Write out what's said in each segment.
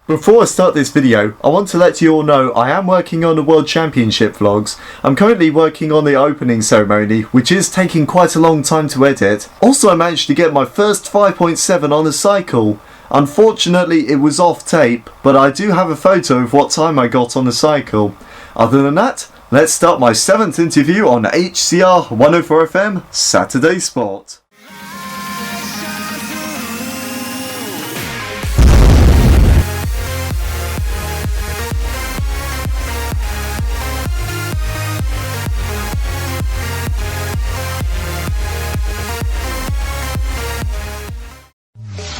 Before I start this video, I want to let you all know I am working on the World Championship vlogs. I'm currently working on the opening ceremony, which is taking quite a long time to edit. Also, I managed to get my first 5.7 on a cycle. Unfortunately, it was off tape, but I do have a photo of what time I got on the cycle. Other than that, let's start my 7th interview on HCR104FM Saturday Sport.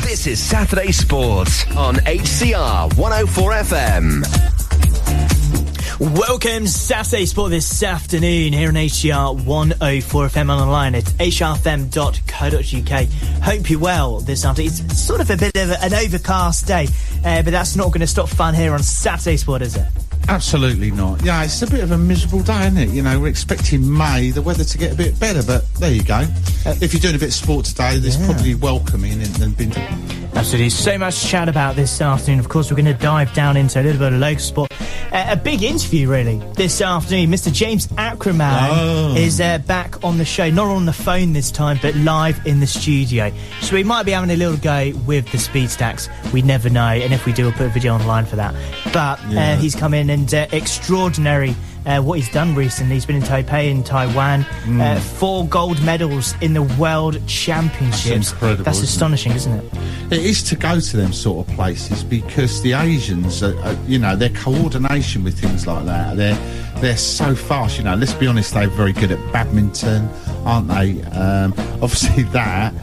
This is Saturday Sports on HCR 104FM. Welcome Saturday Sport this afternoon here on HCR 104FM online at hrfm.co.uk. Hope you're well this afternoon. It's sort of a bit of an overcast day, but that's not going to stop fun here on Saturday Sport, is it? Absolutely not. Yeah, it's a bit of a miserable day, isn't it? You know, we're expecting May, the weather to get a bit better, but there you go. If you're doing a bit of sport today, there's probably welcoming and been... Absolutely. So much to chat about this afternoon. Of course, we're going to dive down into a little bit of local sport. A big interview, really, this afternoon. Mr. James Acraman is back on the show, not on the phone this time, but live in the studio. So we might be having a little go with the speed stacks. We never know. And if we do, we'll put a video online for that. But he's come in and extraordinary what he's done recently. He's been in Taipei in Taiwan. 4 gold medals in the World Championships. That's incredible. That's astonishing, isn't it? It is to go to them sort of places because the Asians, you know, their coordination with things like that, they're so fast. You know, let's be honest, they're very good at badminton, aren't they? Obviously that.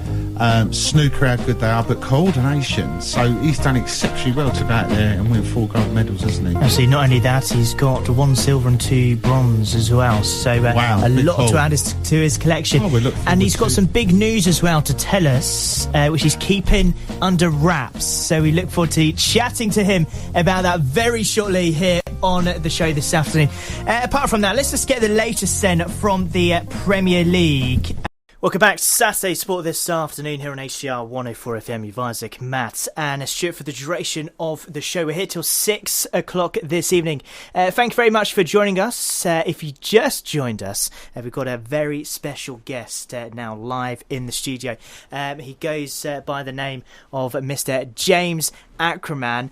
Snooker, how good they are, but coordination. So he's done exceptionally well to go out there and win 4 gold medals, hasn't he? Actually, not only that, he's got 1 silver and 2 bronze as well. So wow, a lot to add to his collection. And he's got some big news as well to tell us, which he's keeping under wraps. So we look forward to chatting to him about that very shortly here on the show this afternoon. Apart from that, let's just get the latest then from the Premier League. Welcome back to Saturday Sport this afternoon here on HCR 104FM. You've Isaac, Matt and Stuart for the duration of the show. We're here till 6 o'clock this evening. Thank you very much for joining us. If you just joined us, we've got a very special guest now live in the studio. He goes by the name of Mr. James Acraman.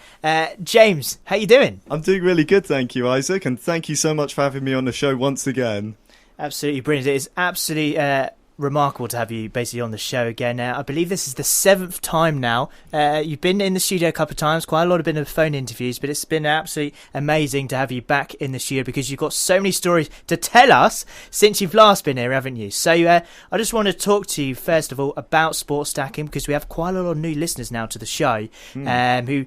James, how you doing? I'm doing really good, thank you, Isaac, and thank you so much for having me on the show once again. Absolutely brilliant. It is absolutely... remarkable to have you basically on the show again. I believe this is the 7th time now. You've been in the studio a couple of times, quite a lot of been of phone interviews, but it's been absolutely amazing to have you back in the studio because you've got so many stories to tell us since you've last been here, haven't you? So I just want to talk to you first of all about sports stacking because we have quite a lot of new listeners now to the show who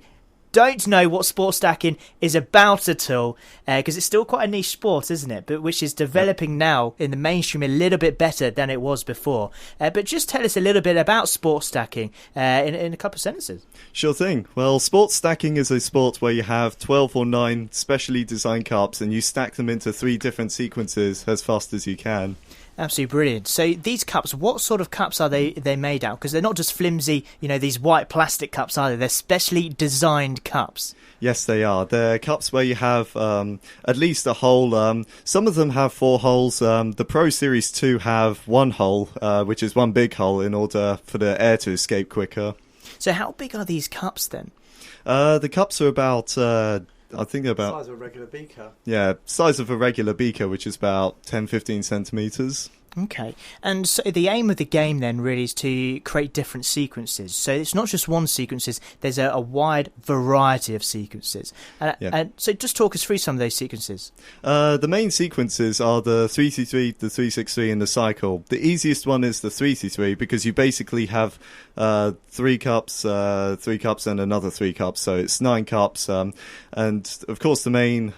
don't know what sports stacking is about at all, because it's still quite a niche sport, isn't it? But which is developing now in the mainstream a little bit better than it was before. But just tell us a little bit about sports stacking in a couple of sentences. Sure thing. Well, sports stacking is a sport where you have 12 or 9 specially designed cups and you stack them into 3 different sequences as fast as you can. Absolutely brilliant. So these cups, what sort of cups are they made out? Because they're not just flimsy, you know, these white plastic cups, are they? They're specially designed cups. Yes, they are. They're cups where you have at least a hole. Some of them have 4 holes. The Pro Series 2 have 1 hole, which is 1 big hole in order for the air to escape quicker. So how big are these cups then? The cups are about... I think about... size of a regular beaker. Yeah, size of a regular beaker, which is about 10-15 centimetres. Okay, and so the aim of the game then really is to create different sequences. So it's not just one sequences, there's a wide variety of sequences. And so just talk us through some of those sequences. The main sequences are the 3-3, the 3-6-3 and the cycle. The easiest one is the 3-3 because you basically have 3 cups and another 3 cups, so it's 9 cups. And of course the main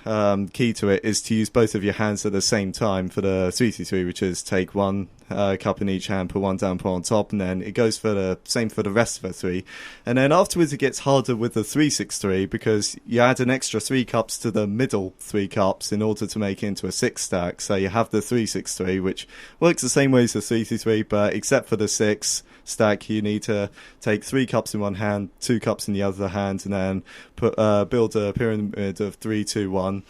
key to it is to use both of your hands at the same time for the 3-3, which is take 1 cup in each hand, put 1 down, put on top, and then it goes for the same for the rest of the 3. And then afterwards it gets harder with the 3-6-3 because you add an extra 3 cups to the middle 3 cups in order to make it into a 6 stack. So you have the 3-6-3, which works the same way as the 3-3, but except for the 6, stack, you need to take 3 cups in one hand, 2 cups in the other hand, and then build a pyramid of 3, 2, 1.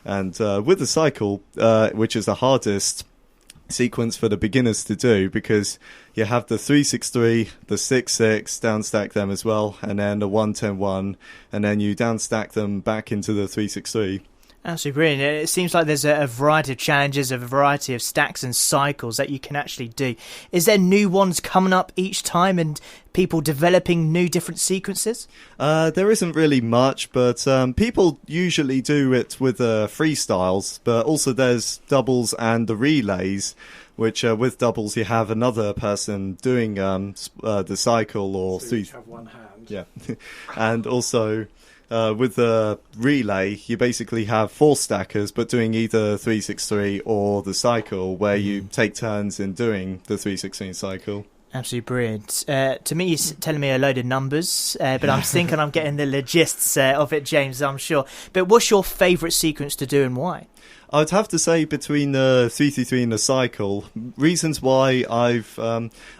And with the cycle, which is the hardest sequence for the beginners to do, because you have the 3-6-3, the 6-6, down stack them as well, and then the 1-10-1, and then you down stack them back into the 3-6-3. Absolutely brilliant. It seems like there's a variety of challenges, a variety of stacks and cycles that you can actually do. Is there new ones coming up each time and people developing new different sequences? There isn't really much, but people usually do it with freestyles, but also there's doubles and the relays, which with doubles you have another person doing the cycle, or so you have one hand. Yeah. And also with the relay, you basically have 4 stackers, but doing either 3-6-3 or the cycle, where you take turns in doing the 3-6-3 cycle. Absolutely brilliant. To me, you're telling me a load of numbers, but I'm thinking I'm getting the logistics of it, James, I'm sure. But what's your favourite sequence to do and why? I would have to say between the 3-3 and the cycle, reasons why I've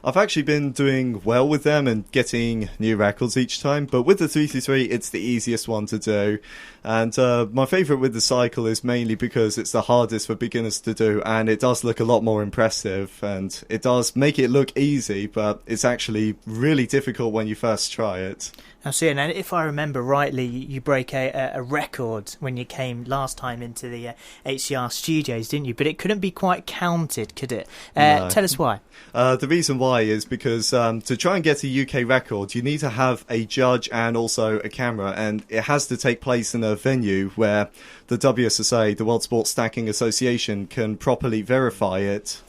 actually been doing well with them and getting new records each time. But with the 3-3, it's the easiest one to do. And my favourite with the cycle is mainly because it's the hardest for beginners to do, and it does look a lot more impressive, and it does make it look easy, but it's actually really difficult when you first try it. I see, and if I remember rightly, you broke a record when you came last time into the HCR studios, didn't you? But it couldn't be quite counted, could it? No. Tell us why. The reason why is because to try and get a UK record, you need to have a judge and also a camera, and it has to take place in a venue where the WSSA, the World Sports Stacking Association, can properly verify it.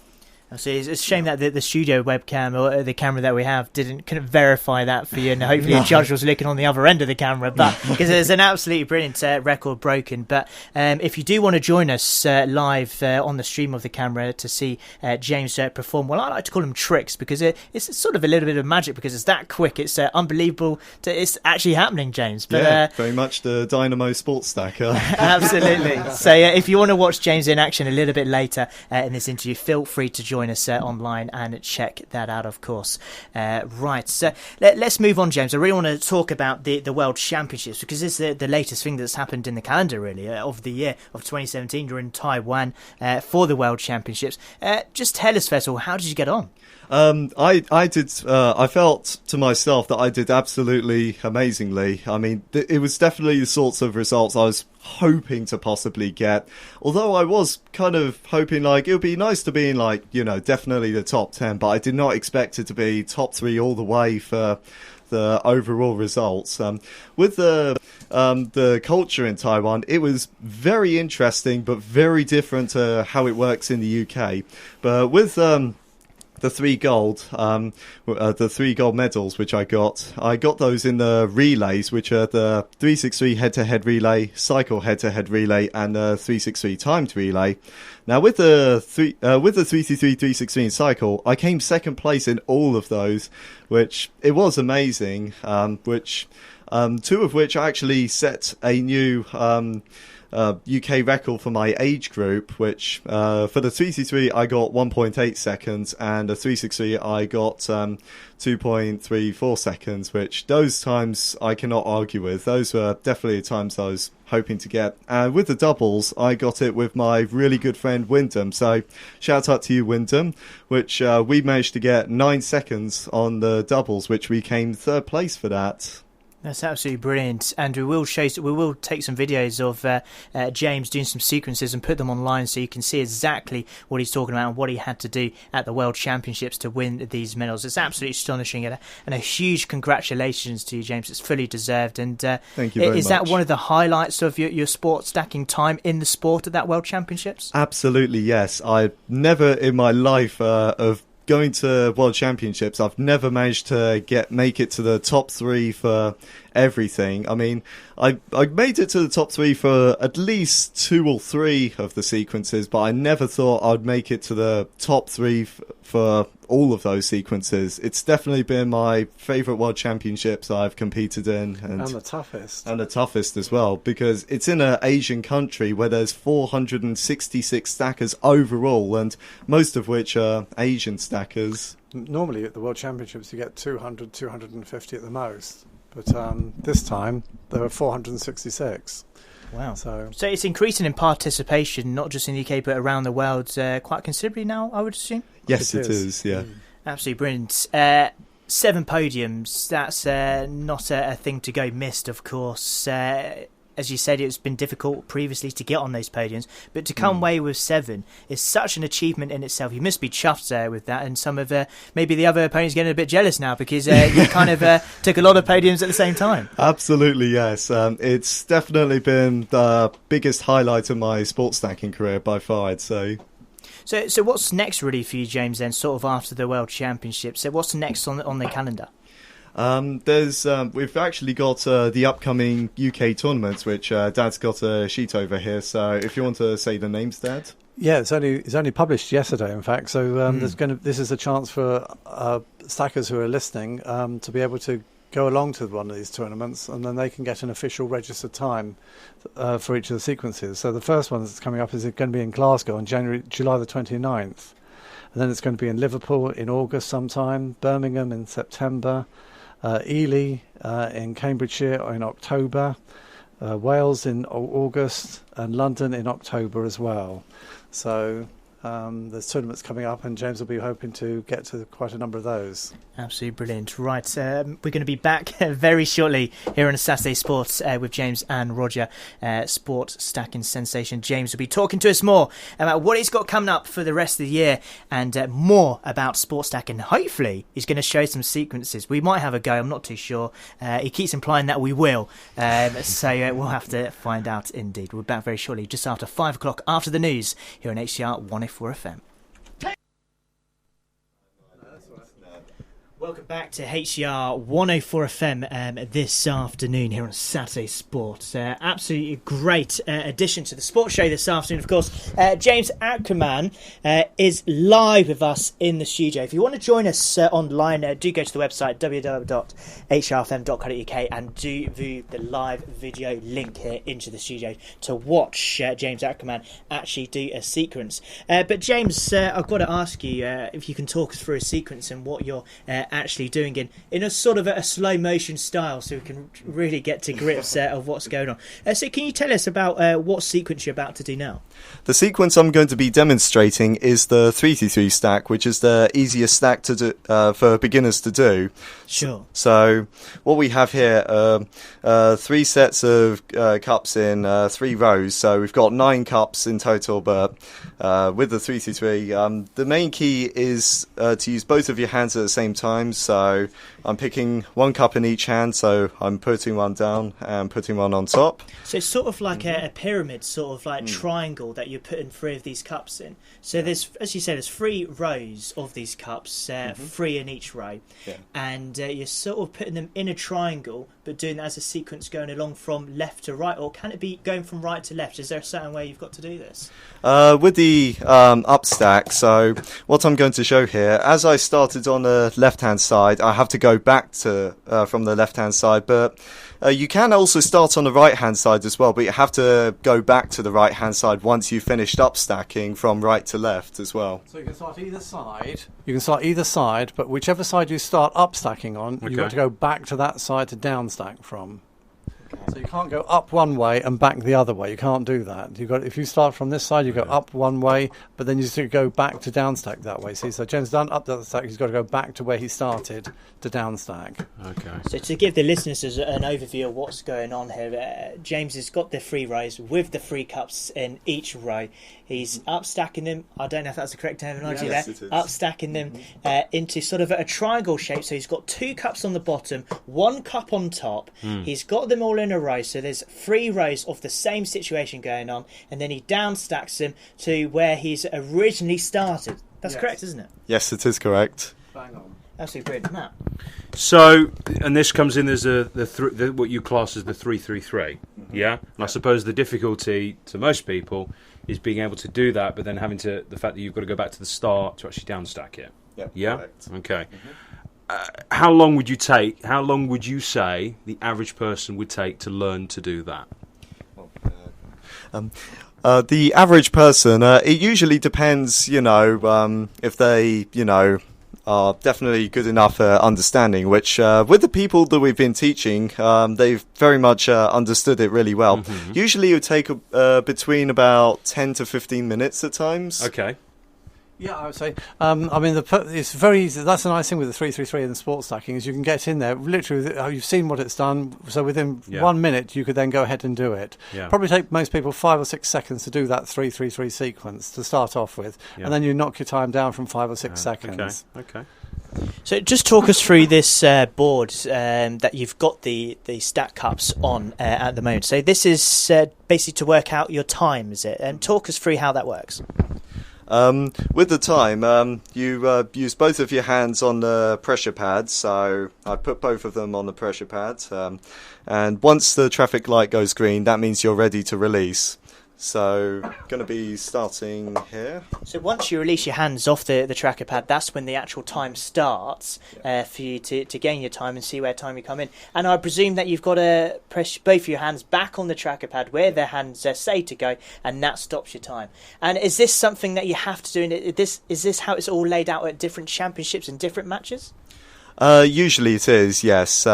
So it's a shame that the studio webcam or the camera that we have couldn't verify that for you, and hopefully a judge was looking on the other end of the camera. But because there's an absolutely brilliant record broken. But if you do want to join us live on the stream of the camera to see James perform, well, I like to call them tricks, because it's sort of a little bit of magic, because it's that quick. It's unbelievable. It's actually happening, James. But, yeah, very much the Dynamo Sports Stacker. Absolutely. So if you want to watch James in action a little bit later in this interview, feel free to join us online and check that out, of course. Right, so let's move on, James. I really want to talk about the World Championships, because this is the latest thing that's happened in the calendar, really, of the year of 2017. You're in Taiwan for the World Championships. Just tell us, first of all, how did you get on? I felt to myself that I did absolutely amazingly. I mean, it was definitely the sorts of results I was hoping to possibly get. Although I was kind of hoping, like, it would be nice to be in, like, you know, definitely the top 10, but I did not expect it to be top 3 all the way for the overall results. With the culture in Taiwan, it was very interesting, but very different to how it works in the UK. But with the 3 gold, the 3 gold medals which I got those in the relays, which are the 3-6-3 head-to-head relay, cycle head-to-head relay, and the 3-6-3 timed relay. Now with the 3-3 3-6-3 cycle, I came second place in all of those, which it was amazing. Which 2 of which I actually set a new UK record for my age group, which for the 3-3 I got 1.8 seconds, and the 3-6-3 I got 2.34 seconds, which those times I cannot argue with. Those were definitely the times I was hoping to get. And with the doubles, I got it with my really good friend Wyndham. So shout out to you, Wyndham, which we managed to get 9 seconds on the doubles, which we came 3rd place for that. That's absolutely brilliant, and we will take some videos of James doing some sequences and put them online, so you can see exactly what he's talking about and what he had to do at the World Championships to win these medals. It's absolutely astonishing, and a huge congratulations to you, James. It's fully deserved. And thank you very much. Is that one of the highlights of your sport stacking time in the sport at that World Championships? Absolutely, yes. I never in my life of going to World Championships, I've never managed to make it to the top 3 for everything. I mean, I made it to the top 3 for at least 2 or 3 of the sequences, but I never thought I'd make it to the top 3 for all of those sequences. It's definitely been my favourite World Championships I've competed in. And the toughest. And the toughest as well, because it's in an Asian country where there's 466 stackers overall, and most of which are Asian stackers. Normally at the World Championships you get 200, 250 at the most, but this time there were 466. Wow. So it's increasing in participation, not just in the UK, but around the world quite considerably now, I would assume? Yes, it is, yeah. Absolutely brilliant. 7 podiums, that's not a thing to go missed, of course. As you said, it's been difficult previously to get on those podiums, but to come away with 7 is such an achievement in itself. You must be chuffed with that, and some of maybe the other opponents getting a bit jealous now because you kind of took a lot of podiums at the same time. Absolutely, yes. It's definitely been the biggest highlight of my sports stacking career by far, I'd say. So what's next really for you, James, then, sort of after the World Championships? So what's next on the calendar? We've actually got the upcoming UK tournaments, which Dad's got a sheet over here. So if you want to say the names, Dad. yeah, it's only published yesterday, in fact. So this is a chance for stackers who are listening to be able to go along to one of these tournaments, and then they can get an official registered time for each of the sequences. So the first one that's coming up is going to be in Glasgow on July the 29th. And then it's going to be in Liverpool in August sometime, Birmingham in September, Ely in Cambridgeshire in October, Wales in August, and London in October as well. So there's tournaments coming up, and James will be hoping to get to quite a number of those. Absolutely brilliant. Right, we're going to be back very shortly here on Saturday Sports with James and Roger, sports stacking sensation. James will be talking to us more about what he's got coming up for the rest of the year, and more about sports stacking. Hopefully he's going to show some sequences. We might have a go, I'm not too sure. He keeps implying that we will, so we'll have to find out indeed. We're back very shortly, just after 5 o'clock, after the news, here on HCR104FM. Welcome back to HCR 104FM this afternoon here on Saturday Sport. Absolutely great addition to the sports show this afternoon. Of course, James Acraman is live with us in the studio. If you want to join us online, do go to the website www.hrfm.co.uk and do view the live video link here into the studio to watch James Acraman actually do a sequence. But James, I've got to ask you if you can talk us through a sequence and what you're actually doing in a sort of a slow motion style, so we can really get to grips of what's going on. So can you tell us about what sequence you're about to do now? The sequence I'm going to be demonstrating is the 3-3 stack, which is the easiest stack to do, for beginners to do. Sure. So what we have here are 3 sets of cups in 3 rows. So we've got 9 cups in total, but with the 3-3, the main key is to use both of your hands at the same time. So I'm picking 1 cup in each hand, so I'm putting one down and putting one on top. So it's sort of like a pyramid, sort of like triangle that you're putting 3 of these cups in. So there's, as you said, there's 3 rows of these cups, 3 in each row, and you're sort of putting them in a triangle, but doing that as a sequence going along from left to right, or can it be going from right to left? Is there a certain way you've got to do this? With the up stack, so what I'm going to show here, as I started on the left-hand side, I have to go back to from the left-hand side, but you can also start on the right-hand side as well, but you have to go back to the right-hand side once you've finished up stacking from right to left as well. So you can start either side. But whichever side you start up stacking on, you've got to go back to that side to down stack from. So you can't go up one way and back the other way. You can't do that. If you start from this side, you go up one way, but then you just go back to down stack that way. See, so Jen's done up the stack. He's got to go back to where he started to down stack. Okay. So to give the listeners an overview of what's going on here, James has got the 3 rows with the 3 cups in each row. He's up stacking them. I don't know if that's the correct terminology yes, there. It is. Up stacking them into sort of a triangle shape. So he's got 2 cups on the bottom, 1 cup on top. He's got them all in a row. So there's 3 rows of the same situation going on, and then he down stacks them to where he's originally started. That's correct, isn't it? Yes, it is correct. Bang on. Absolutely brilliant, Matt. So, and this comes in as what you class as the 3-3-3, yeah? And I suppose the difficulty to most people is being able to do that, but then the fact that you've got to go back to the start to actually down stack it. Yeah? Correct. Okay. How long would you say the average person would take to learn to do that? The average person, it usually depends, if they, are definitely good enough understanding, which with the people that we've been teaching, they've very much understood it really well. Usually it would take between about 10 to 15 minutes at times. Okay. Yeah, I would say. I mean, it's very easy. That's a nice thing with the 333 and the sports stacking is you can get in there. Literally, you've seen what it's done. So within 1 minute, you could then go ahead and do it. Yeah. Probably take most people 5 or 6 seconds to do that 333 sequence to start off with, and then you knock your time down from 5 or 6 seconds. Okay. So just talk us through this board that you've got the stack cups on at the moment. So this is basically to work out your time, is it? And talk us through how that works. With the time, you use both of your hands on the pressure pads. So I put both of them on the pressure pads. And once the traffic light goes green, that means you're ready to release. So going to be starting here. So once you release your hands off the tracker pad, that's when the actual time starts for you to gain your time and see where time you come in. And I presume that you've got to press both of your hands back on the tracker pad where their hands say to go, and that stops your time. And is this something that you have to do? Is this how it's all laid out at different championships and different matches? Usually it is, yes.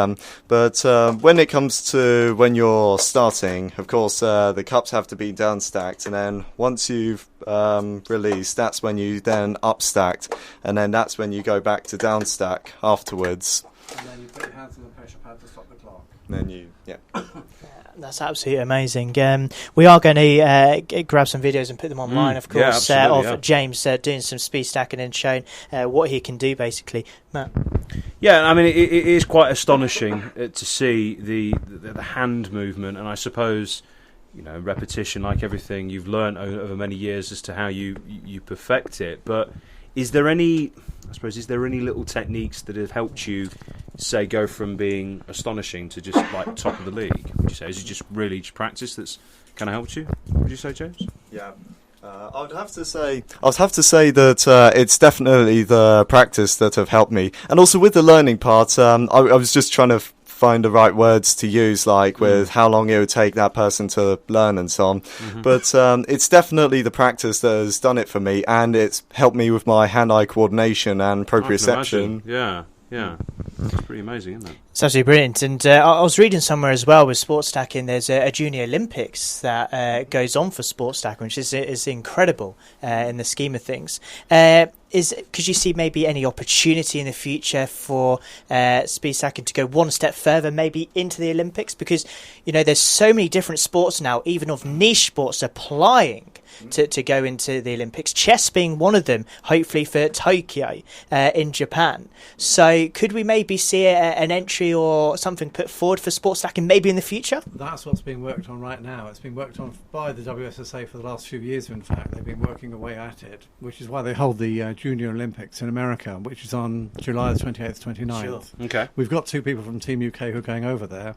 But when it comes to when you're starting, of course, the cups have to be down stacked. And then once you've released, that's when you then up stacked. And then that's when you go back to down stack afterwards. And then you put your hands on the pressure pad to stop the clock. And then That's absolutely amazing. We are going to grab some videos and put them online, of course, of James doing some speed stacking and showing what he can do, basically. Matt? Yeah, I mean, it is quite astonishing to see the hand movement, and I suppose, repetition, like everything, you've learned over many years as to how you perfect it. But is there any little techniques that have helped you, say, go from being astonishing to just like top of the league? Would you say is it just really just practice that's kind of helped you? Would you say, James? Yeah. I would have to say that it's definitely the practice that have helped me, and also with the learning part. I was just trying to find the right words to use, like with how long it would take that person to learn and so on. But it's definitely the practice that has done it for me, and it's helped me with my hand-eye coordination and proprioception. Yeah. It's pretty amazing, isn't it? It's absolutely brilliant. And I was reading somewhere as well with sports stacking, there's a Junior Olympics that goes on for sports stacking, which is incredible in the scheme of things. Could you see maybe any opportunity in the future for speed stacking to go one step further, maybe into the Olympics? Because, there's so many different sports now, even of niche sports, applying to go into the Olympics, chess being one of them, hopefully for Tokyo in Japan. So could we maybe see an entry or something put forward for sports stacking maybe in the future? That's what's being worked on right now. It's been worked on by the WSSA for the last few years, in fact. They've been working away at it, which is why they hold the Junior Olympics in America, which is on July the 28th, 29th. Sure. Okay. We've got 2 people from Team UK who are going over there,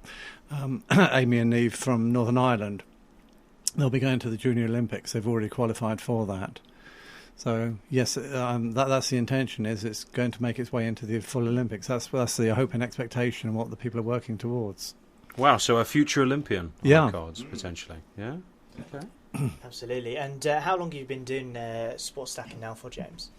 Amy and Neve from Northern Ireland. They'll be going to the Junior Olympics. They've already qualified for that. So, yes, that's the intention, is it's going to make its way into the full Olympics. That's the hope and expectation and what the people are working towards. Wow, so a future Olympian on the cards, potentially. Yeah? Okay. Absolutely. And how long have you been doing sports stacking now for, James?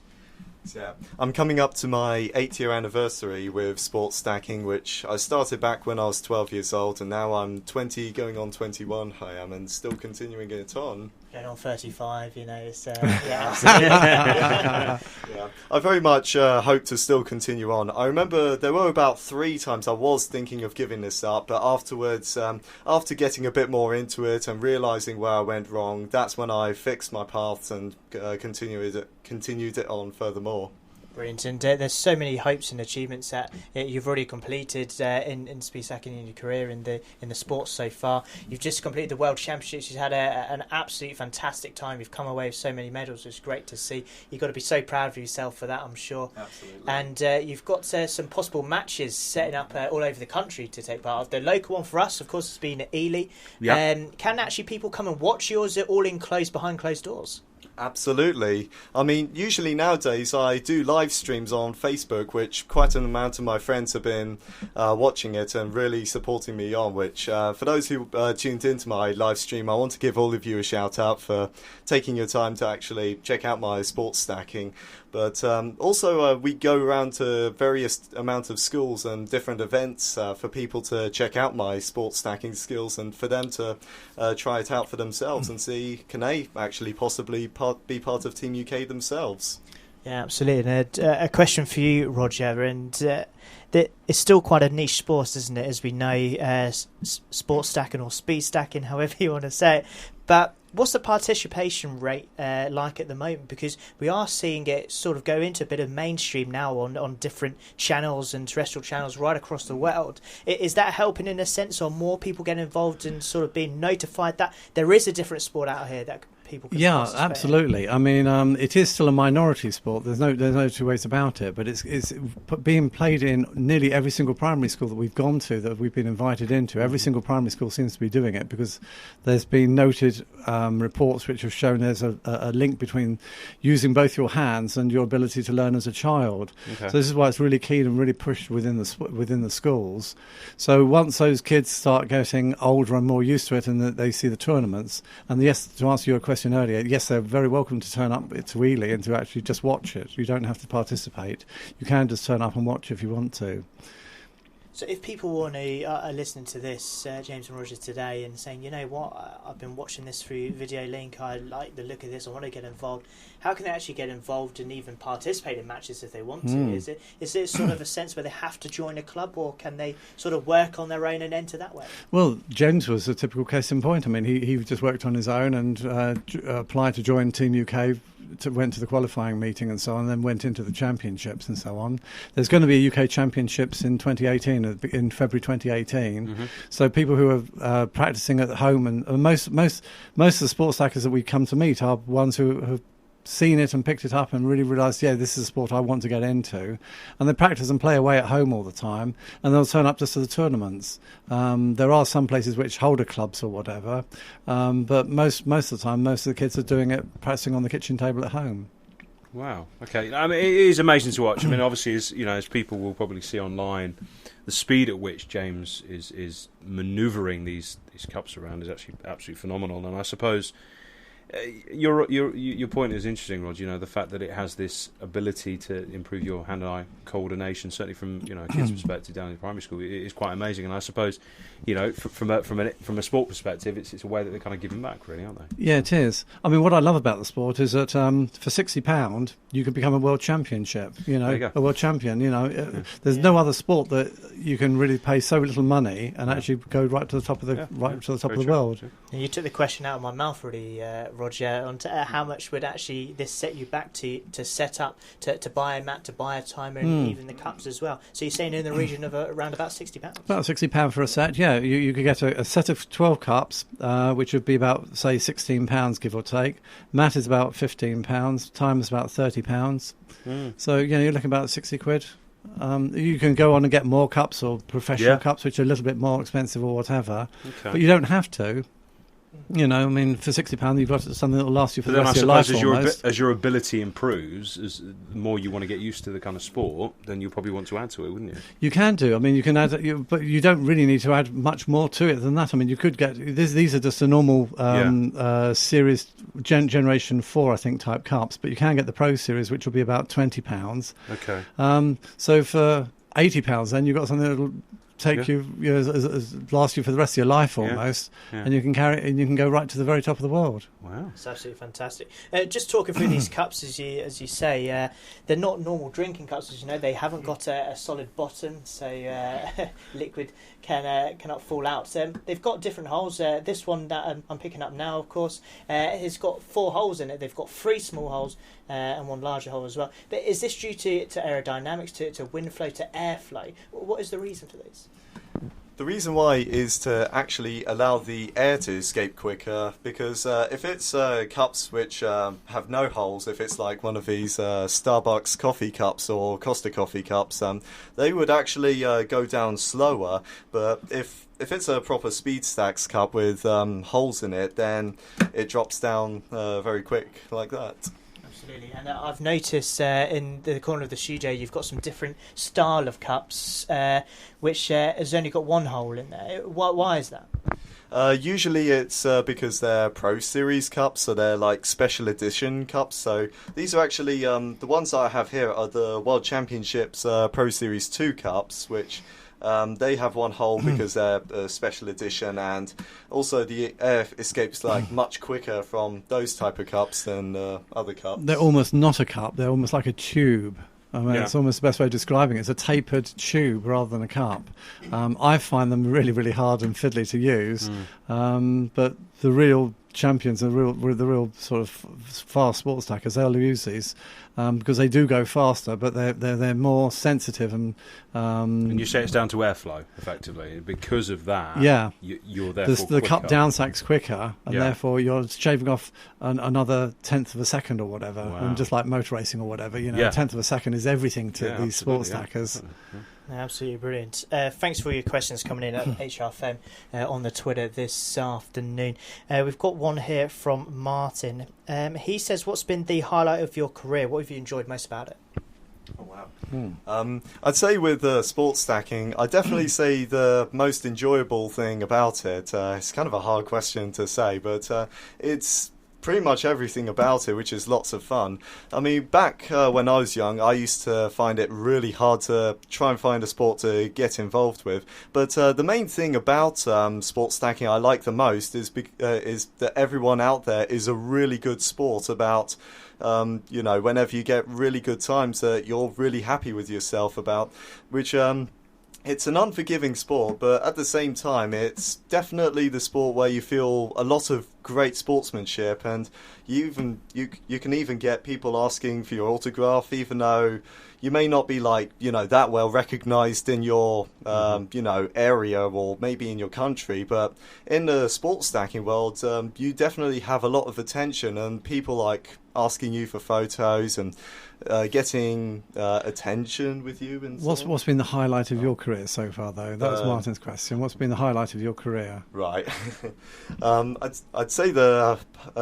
Yeah, I'm coming up to my 8-year anniversary with sports stacking, which I started back when I was 12 years old, and now I'm 20, going on 21. I am, and still continuing it on. Going on 35, it's absolutely. Yeah, I very much hope to still continue on. I remember there were about 3 times I was thinking of giving this up, but afterwards, after getting a bit more into it and realising where I went wrong, that's when I fixed my paths and continued it on furthermore. Brilliant, and there's so many hopes and achievements that you've already completed in speed stacking in your career in the sports so far. You've just completed the World Championships. You've had an absolutely fantastic time. You've come away with so many medals. It's great to see. You've got to be so proud of yourself for that, I'm sure. Absolutely. And you've got some possible matches setting up all over the country to take part of. The local one for us, of course, has been at Ely. Yep. Can actually people come and watch you, or is it all behind closed doors? Absolutely. I mean, usually nowadays I do live streams on Facebook, which quite an amount of my friends have been watching it and really supporting me on, which for those who tuned into my live stream, I want to give all of you a shout out for taking your time to actually check out my sports stacking. But also we go around to various amount of schools and different events for people to check out my sports stacking skills and for them to try it out for themselves and see, can they actually possibly be part of Team UK themselves? Yeah, absolutely. And a question for you, Roger, and it's still quite a niche sport, isn't it? As we know, sports stacking or speed stacking, however you want to say it. But what's the participation rate like at the moment? Because we are seeing it sort of go into a bit of mainstream now on different channels and terrestrial channels right across the world. Is that helping in a sense, or more people getting involved and sort of being notified that there is a different sport out here that people can participate in? Absolutely. I mean, it is still a minority sport. There's no two ways about it. But it's being played in nearly every single primary school that we've gone to, that we've been invited into. Every single primary school seems to be doing it, because there's been noted reports which have shown there's a link between using both your hands and your ability to learn as a child. Okay. So this is why it's really keen and really pushed within the schools. So once those kids start getting older and more used to it, and they see the tournaments, and yes, to answer your question earlier, yes, they're very welcome to turn up to Ely and to actually just watch it. You don't have to participate. You can just turn up and watch if you want to. So if people want to are listening to this, James and Roger, today, and saying, you know what, I've been watching this through Video Link, I like the look of this, I want to get involved, how can they actually get involved and even participate in matches if they want to? Is it sort of a sense where they have to join a club, or can they sort of work on their own and enter that way? Well, James was a typical case in point. I mean, he just worked on his own and applied to join Team UK, went to the qualifying meeting and so on, and then went into the championships and so on. There's going to be UK championships in 2018, in February 2018. Mm-hmm. So people who are practicing at home, and most of the sports stackers that we come to meet are ones who have seen it and picked it up and really realised, yeah, this is a sport I want to get into, and they practice and play away at home all the time, and they'll turn up just to the tournaments. There are some places which hold clubs or whatever, but most of the time, most of the kids are doing it, practicing on the kitchen table at home. Wow. Okay. I mean, it is amazing to watch. I mean, obviously, as people will probably see online, the speed at which James is manoeuvring these cups around is actually absolutely phenomenal. And I suppose your point is interesting, Rod. You know, the fact that it has this ability to improve your hand-eye coordination, certainly from a kid's perspective down in primary school, it is quite amazing. And I suppose, from a sport perspective, it's a way that they're kind of giving back, really, aren't they? Yeah, it is. I mean, what I love about the sport is that for £60 you can become a world championship. A world champion. There's no other sport that you can really pay so little money and actually go right to the top of the world. And you took the question out of my mouth, really, Roger, on how much would actually this set you back to set up, to buy a mat, to buy a timer, and even the cups as well. So you're saying in the region of around about £60? About £60 for a set, yeah. You could get a set of 12 cups, which would be about, say, £16, give or take. Mat is about £15, time is about £30. So, you're looking about £60. You can go on and get more cups or professional cups, which are a little bit more expensive or whatever, but you don't have to. I mean, for £60, you've got something that will last you for the rest of your life. As your ability improves, as the more you want to get used to the kind of sport, then you'll probably want to add to it, wouldn't you? You can do. I mean, you can add, but you don't really need to add much more to it than that. I mean, you could get these are just a normal series Generation 4, I think, type cups, but you can get the Pro Series, which will be about £20. Okay. So for £80, then you've got something that'll take you, last you for the rest of your life almost, and you can carry it, and you can go right to the very top of the world. Wow, it's absolutely fantastic. Just talking through these cups, as you say, they're not normal drinking cups. As you know, they haven't got a solid bottom, so liquid cannot fall out. So they've got different holes. This one that I'm picking up now, of course, has got 4 holes in it. They've got 3 small holes and 1 larger hole as well. But is this due to aerodynamics, to wind flow, to airflow? What is the reason for this? The reason why is to actually allow the air to escape quicker, because if it's cups which have no holes, if it's like one of these Starbucks coffee cups or Costa coffee cups, they would actually go down slower. But if it's a proper speed stacks cup with holes in it, then it drops down very quick like that. Absolutely, and I've noticed in the corner of the studio you've got some different style of cups, which has only got 1 hole in there. Why is that? Usually it's because they're Pro Series cups, so they're like special edition cups. So these are actually, the ones that I have here are the World Championships Pro Series 2 cups, which they have one hole because they're a special edition, and also the air escapes like much quicker from those type of cups than other cups. They're almost not a cup, they're almost like a tube. I mean, it's almost the best way of describing it. It's a tapered tube rather than a cup. I find them really, really hard and fiddly to use, but the real champions, the real sort of fast sports stackers, they'll use these because they do go faster, but they're more sensitive and you say it's down to airflow, effectively, because of that. Yeah, you're therefore the cup downsack's quicker, and therefore you're shaving off another tenth of a second or whatever. Wow. And just like motor racing or whatever, a tenth of a second is everything to these sports stackers. Absolutely brilliant. Thanks for your questions coming in at HRFM on the Twitter this afternoon. We've got one here from Martin. He says, what's been the highlight of your career? What have you enjoyed most about it? Oh, wow. I'd say with sports stacking, I'd definitely say the most enjoyable thing about it, it's kind of a hard question to say, but it's pretty much everything about it, which is lots of fun. I mean, back when I was young, I used to find it really hard to try and find a sport to get involved with. But the main thing about sports stacking I like the most is that everyone out there is a really good sport about, whenever you get really good times that you're really happy with yourself about, which... It's an unforgiving sport, but at the same time, it's definitely the sport where you feel a lot of great sportsmanship, and you can even get people asking for your autograph, even though you may not be that well recognised in your area or maybe in your country. But in the sports stacking world, you definitely have a lot of attention, and people like asking you for photos and getting attention with you. And what's been the highlight of your career so far, though? That was Martin's question. What's been the highlight of your career? Right. I'd say the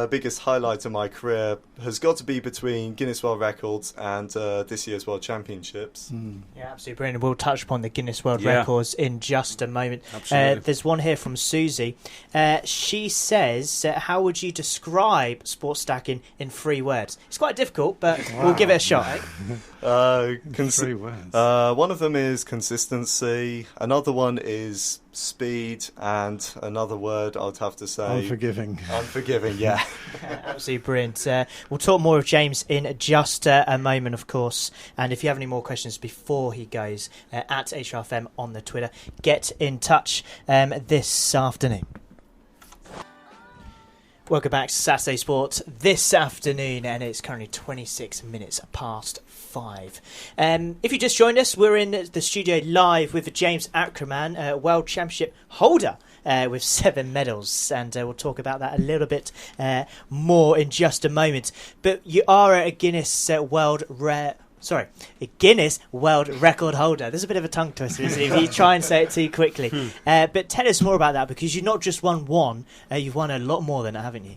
biggest highlight of my career has got to be between Guinness World Records and this year's World Championships. Yeah, absolutely brilliant. We'll touch upon the Guinness World Records in just a moment. There's one here from Susie. She says, how would you describe sports stacking in 3 words? It's quite difficult, but we'll give it a shot. 3 words. One of them is consistency, another one is speed, and another word I'd have to say... Unforgiving, yeah. Absolutely brilliant. We'll talk more of James in just a moment, of course. And if you have any more questions before he goes, at HRFM on the Twitter, get in touch this afternoon. Welcome back to Saturday Sport this afternoon, and it's currently 26 minutes past 5. If you just joined us, we're in the studio live with James Acraman, World Championship holder with 7 medals, and we'll talk about that a little bit more in just a moment. But you are a Guinness World Record holder. There's a bit of a tongue twister, isn't it, if you try and say it too quickly. But tell us more about that, because you've not just won one, you've won a lot more than that, haven't you?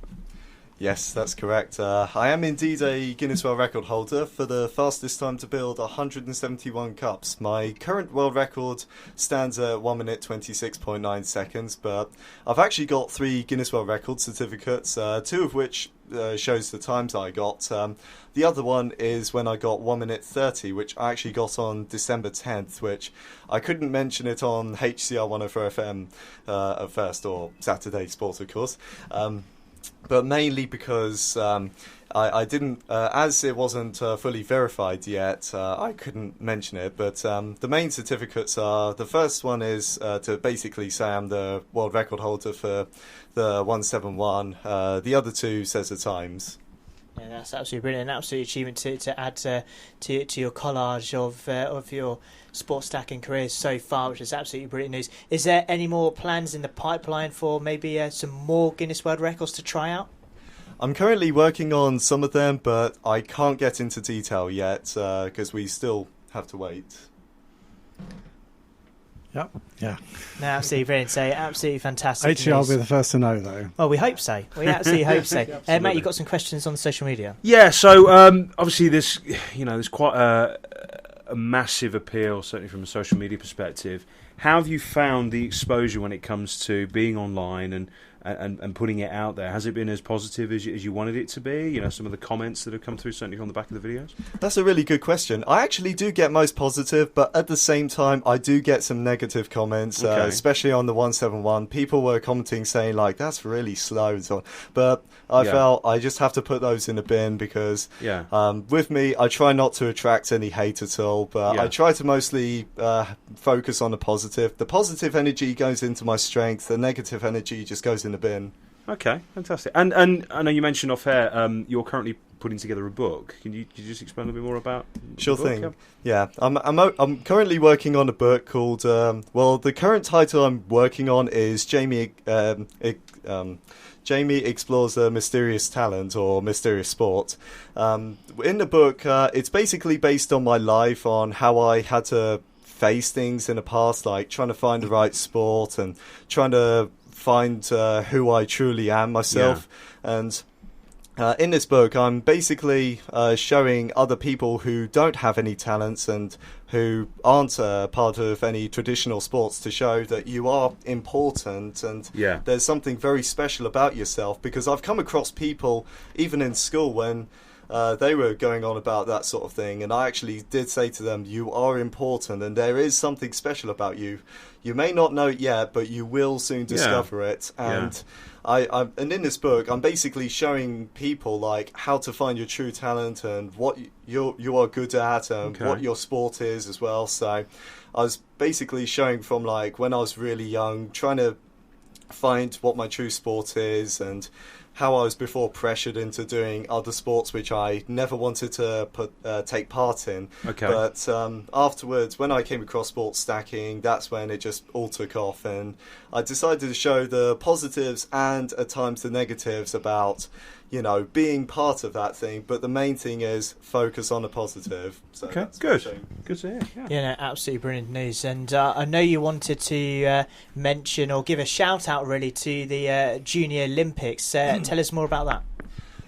Yes, that's correct. I am indeed a Guinness World Record holder for the fastest time to build 171 cups. My current world record stands at 1 minute 26.9 seconds, but I've actually got 3 Guinness World Record certificates, 2 of which shows the times I got. The other one is when I got 1 minute 30, which I actually got on December 10th, which I couldn't mention it on HCR104FM at first, or Saturday Sport, of course. But mainly because I didn't, as it wasn't fully verified yet, I couldn't mention it. But the main certificates are, the first one is to basically say I'm the world record holder for the 171. The other 2 says the times. Yeah, that's absolutely brilliant. An absolute achievement to add to your collage of your sports stacking careers so far, which is absolutely brilliant news. Is there any more plans in the pipeline for maybe some more Guinness World Records to try out? I'm currently working on some of them, but I can't get into detail yet because we still have to wait. Yep. Yeah. No, absolutely brilliant. So absolutely fantastic. HCR will be the first to know, though. Well, we hope so. We absolutely hope so. Matt, you've got some questions on social media. Yeah. So obviously, there's quite a a massive appeal, certainly from a social media perspective. How have you found the exposure when it comes to being online and putting it out there? Has it been as positive as you wanted it to be? You know, some of the comments that have come through, certainly on the back of the videos? That's a really good question. I actually do get most positive, but at the same time, I do get some negative comments, especially on the 171. People were commenting saying, like, that's really slow. But I felt I just have to put those in a bin because with me, I try not to attract any hate at all, but I try to mostly focus on the positive. The positive energy goes into my strength. The negative energy just goes in the bin. Okay, fantastic. And I know you mentioned off air you're currently putting together a book. Can you just explain a little bit more about Sure the book? thing. Yeah, I'm currently working on a book called the current title I'm working on is Jamie Explores a Mysterious Talent or Mysterious Sport. In the book, it's basically based on my life, on how I had to face things in the past, like trying to find the right sport and trying to find who I truly am myself. And in this book, I'm basically showing other people who don't have any talents and who aren't part of any traditional sports to show that you are important and there's something very special about yourself. Because I've come across people, even in school, when they were going on about that sort of thing, and I actually did say to them, you are important and there is something special about you. You may not know it yet, but you will soon discover it. And and in this book, I'm basically showing people like how to find your true talent and what you are good at and what your sport is as well. So I was basically showing from like when I was really young, trying to find what my true sport is and how I was before pressured into doing other sports which I never wanted to take part in. But afterwards, when I came across sports stacking, that's when it just all took off, and I decided to show the positives and at times the negatives about, you know, being part of that thing. But the main thing is focus on the positive. So good to hear. No, absolutely brilliant news. And I know you wanted to mention or give a shout out really to the Junior Olympics. Tell us more about that.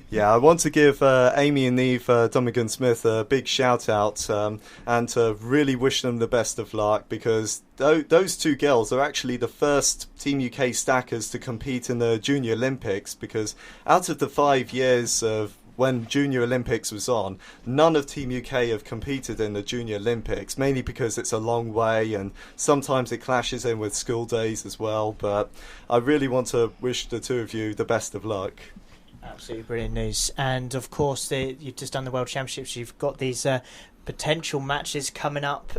Yeah, I want to give Amy and Neve Dummigan-Smith a big shout out and to really wish them the best of luck, because those two girls are actually the first Team UK stackers to compete in the Junior Olympics, because out of the 5 years of when Junior Olympics was on, none of Team UK have competed in the Junior Olympics, mainly because it's a long way and sometimes it clashes in with school days as well. But I really want to wish the two of you the best of luck. Absolutely brilliant news. And of course, you've just done the World Championships. You've got these potential matches coming up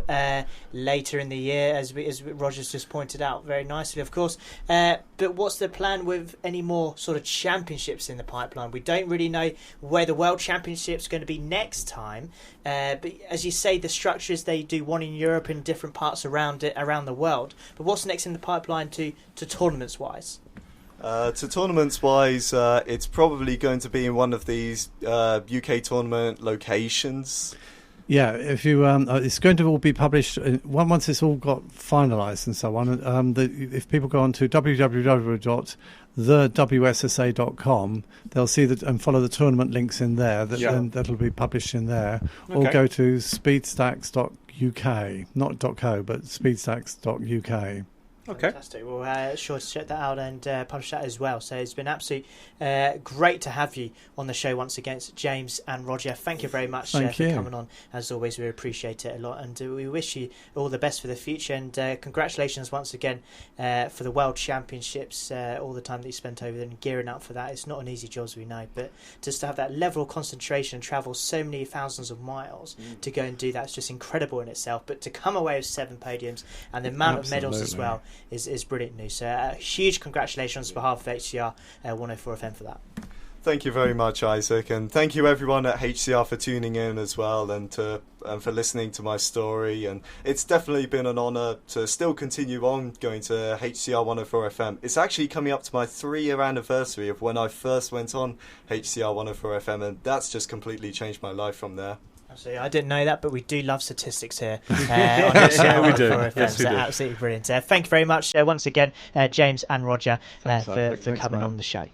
later in the year, as Roger's just pointed out very nicely, of course. But what's the plan with any more sort of championships in the pipeline? We don't really know where the World Championship's going to be next time. But as you say, the structures, they do one in Europe and different parts around the world. But what's next in the pipeline to tournaments-wise? To tournaments-wise, it's probably going to be in one of these UK tournament locations. Yeah, if you, it's going to all be published once it's all got finalised and so on. If people go on to www.thewssa.com, they'll see that and follow the tournament links in there. That'll be published in there. Or go to speedstacks.uk, not .co, but speedstacks.uk. Okay. Fantastic. We'll sure to check that out and publish that as well. So it's been absolutely great to have you on the show once again, James and Roger. Thank you very much for coming on. As always, we appreciate it a lot, and we wish you all the best for the future. And congratulations once again for the World Championships, all the time that you spent over there and gearing up for that. It's not an easy job, as we know, but just to have that level of concentration and travel so many thousands of miles to go and do that is just incredible in itself. But to come away with 7 podiums and the amount of medals as well is brilliant news. So huge congratulations on behalf of HCR 104FM for that. Thank you very much, Isaac, and thank you everyone at HCR for tuning in as well, and for listening to my story. And it's definitely been an honour to still continue on going to HCR 104FM. It's actually coming up to my 3-year anniversary of when I first went on HCR 104FM, and that's just completely changed my life from there. Absolutely. I didn't know that, but we do love statistics here. On HCR we do. Yes, we do. Absolutely brilliant. Thank you very much once again, James and Roger, for coming on the show.